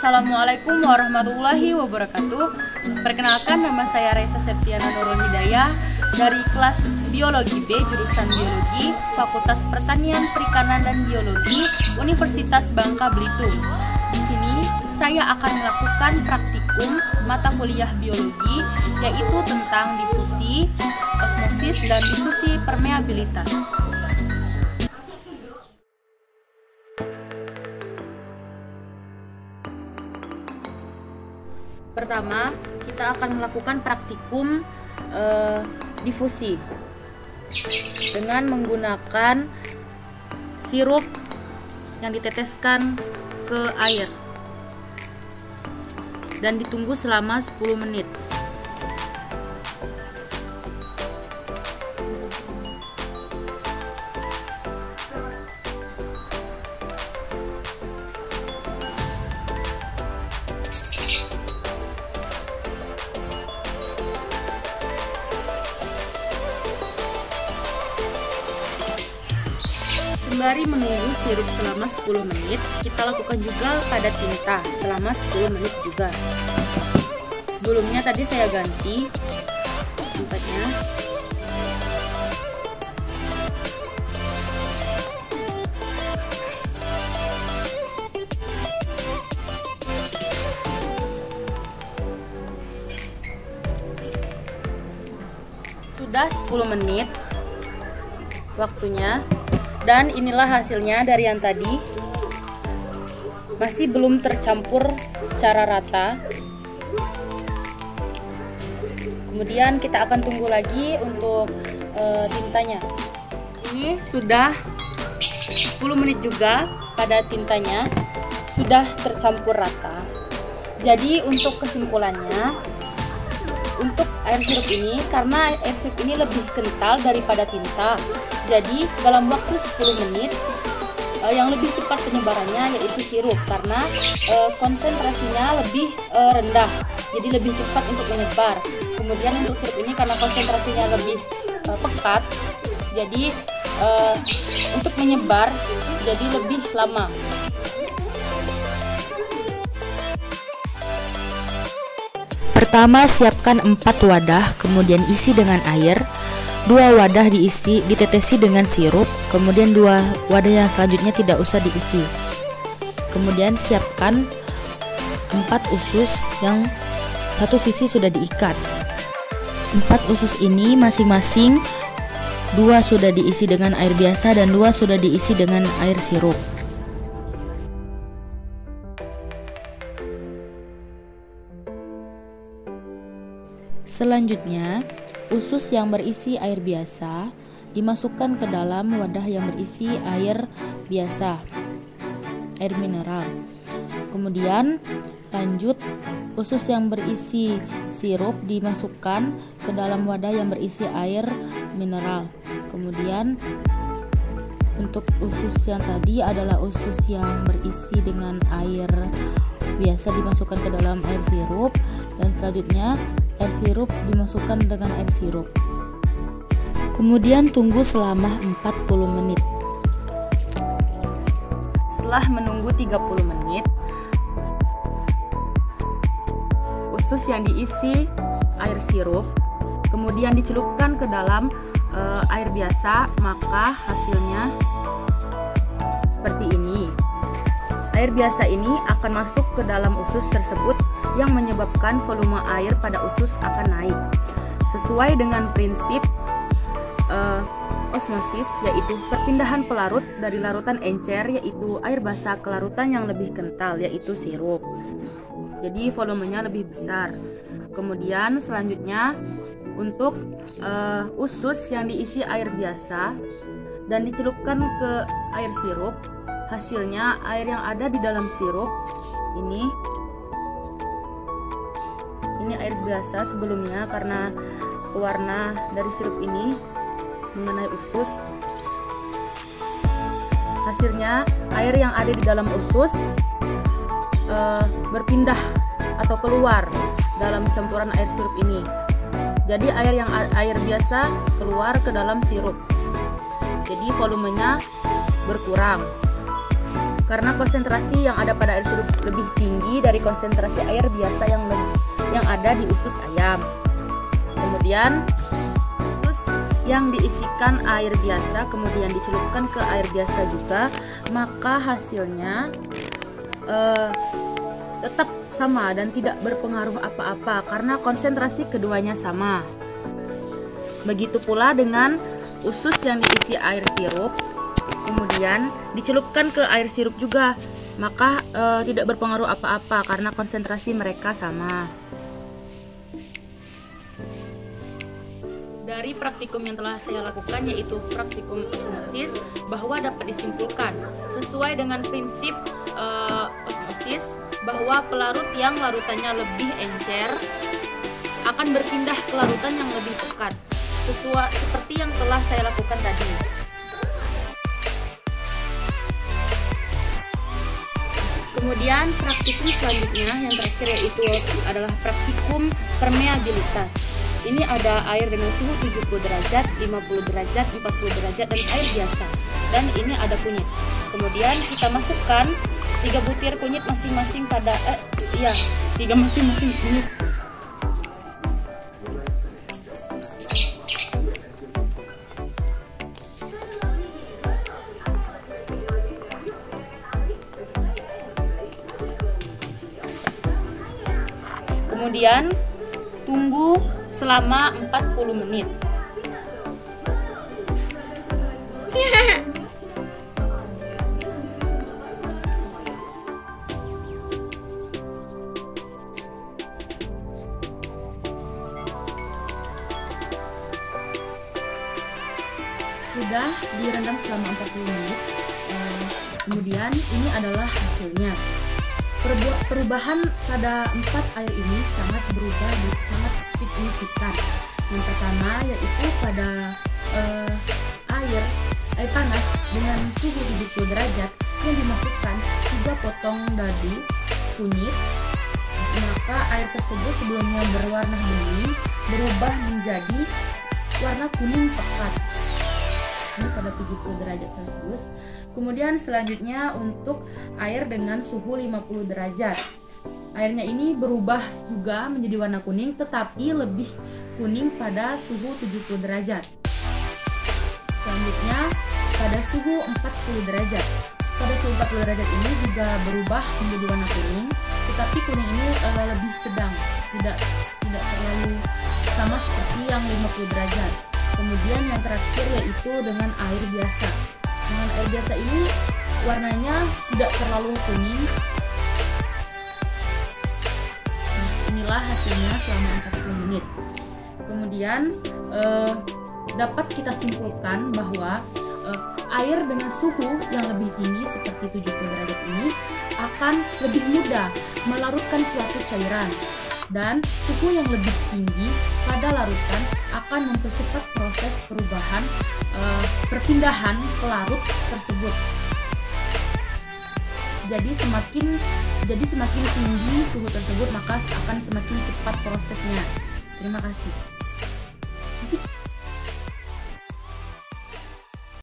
Assalamualaikum warahmatullahi wabarakatuh. Perkenalkan, nama saya Reza Septiana Nurul Hidayah dari kelas Biologi B, jurusan Biologi, Fakultas Pertanian, Perikanan dan Biologi, Universitas Bangka Belitung. Di sini saya akan melakukan praktikum mata kuliah biologi, yaitu tentang difusi, osmosis, dan difusi permeabilitas. Pertama, kita akan melakukan praktikum difusi dengan menggunakan sirup yang diteteskan ke air dan ditunggu selama 10 menit. Sembari menunggu sirup selama 10 menit, kita lakukan juga pada tinta selama 10 menit juga. Sebelumnya tadi saya ganti tempatnya. Sudah 10 menit waktunya. Dan inilah hasilnya dari yang tadi. Masih belum tercampur secara rata. Kemudian kita akan tunggu lagi untuk tintanya. Ini sudah 10 menit juga pada tintanya sudah tercampur rata. Jadi untuk kesimpulannya, untuk air sirup ini, karena air sirup ini lebih kental daripada tinta, jadi dalam waktu 10 menit yang lebih cepat penyebarannya yaitu sirup, karena konsentrasinya lebih rendah, jadi lebih cepat untuk menyebar. Kemudian untuk sirup ini karena konsentrasinya lebih pekat, jadi untuk menyebar jadi lebih lama. Pertama, siapkan 4 wadah, kemudian isi dengan air. 2 wadah ditetesi dengan sirup, kemudian 2 wadah yang selanjutnya tidak usah diisi. Kemudian siapkan 4 usus yang satu sisi sudah diikat. 4 usus ini masing-masing 2 sudah diisi dengan air biasa dan 2 sudah diisi dengan air sirup. Selanjutnya, usus yang berisi air biasa dimasukkan ke dalam wadah yang berisi air biasa, air mineral. Kemudian lanjut, usus yang berisi sirup dimasukkan ke dalam wadah yang berisi air mineral. Kemudian untuk usus yang tadi adalah usus yang berisi dengan air biasa dimasukkan ke dalam air sirup, dan selanjutnya air sirup dimasukkan dengan air sirup. Kemudian tunggu selama 40 menit. Setelah menunggu 30 menit, usus yang diisi air sirup kemudian dicelupkan ke dalam air biasa, maka hasilnya seperti ini. Air biasa ini akan masuk ke dalam usus tersebut yang menyebabkan volume air pada usus akan naik. Sesuai dengan prinsip osmosis, yaitu perpindahan pelarut dari larutan encer, yaitu air basa, ke larutan yang lebih kental, yaitu sirup. Jadi volumenya lebih besar. Kemudian selanjutnya untuk usus yang diisi air biasa dan dicelupkan ke air sirup, hasilnya air yang ada di dalam sirup ini air biasa sebelumnya, karena warna dari sirup ini mengenai usus. Hasilnya air yang ada di dalam usus berpindah atau keluar dalam campuran air sirup ini. Jadi air biasa keluar ke dalam sirup. Jadi volumenya berkurang. karena konsentrasi yang ada pada air sirup lebih tinggi dari konsentrasi air biasa yang ada di usus ayam. Kemudian usus yang diisikan air biasa kemudian dicelupkan ke air biasa juga, maka hasilnya tetap sama dan tidak berpengaruh apa-apa karena konsentrasi keduanya sama. Begitu pula dengan usus yang diisi air sirup kemudian dicelupkan ke air sirup juga, maka tidak berpengaruh apa-apa karena konsentrasi mereka sama. Dari praktikum yang telah saya lakukan, yaitu praktikum osmosis, bahwa dapat disimpulkan sesuai dengan prinsip osmosis bahwa pelarut yang larutannya lebih encer akan berpindah ke larutan yang lebih pekat, seperti yang telah saya lakukan tadi. Kemudian praktikum selanjutnya yang terakhir yaitu adalah praktikum permeabilitas. Ini ada air dengan suhu 70 derajat, 50 derajat, 40 derajat, dan air biasa. Dan ini ada kunyit. Kemudian kita masukkan 3 butir kunyit masing-masing pada 3 masing-masing kunyit. Kemudian tunggu selama 40 menit. Sudah direndam selama 40 menit. Kemudian ini adalah hasilnya. Perubahan pada 4 air ini sangat signifikan. Yang pertama yaitu pada air panas dengan suhu 70 derajat yang dimasukkan 3 potong dadu kunyit, maka air tersebut sebelumnya berwarna bening berubah menjadi warna kuning pekat. Ini pada 70 derajat Celcius. Kemudian selanjutnya untuk air dengan suhu 50 derajat. Airnya ini berubah juga menjadi warna kuning, tetapi lebih kuning pada suhu 70 derajat. Selanjutnya pada suhu 40 derajat. Pada suhu 40 derajat ini juga berubah menjadi warna kuning, tetapi kuning ini lebih sedang, tidak terlalu sama seperti yang 50 derajat. Kemudian yang terakhir yaitu dengan air biasa. Dengan air biasa ini warnanya tidak terlalu kuning. Nah, inilah hasilnya selama 40 menit. Kemudian dapat kita simpulkan bahwa air dengan suhu yang lebih tinggi seperti 70 derajat ini akan lebih mudah melarutkan suatu cairan, dan suhu yang lebih tinggi pada larutan akan mempercepat proses perubahan perpindahan pelarut tersebut. Jadi semakin tinggi suhu tersebut, maka akan semakin cepat prosesnya. Terima kasih.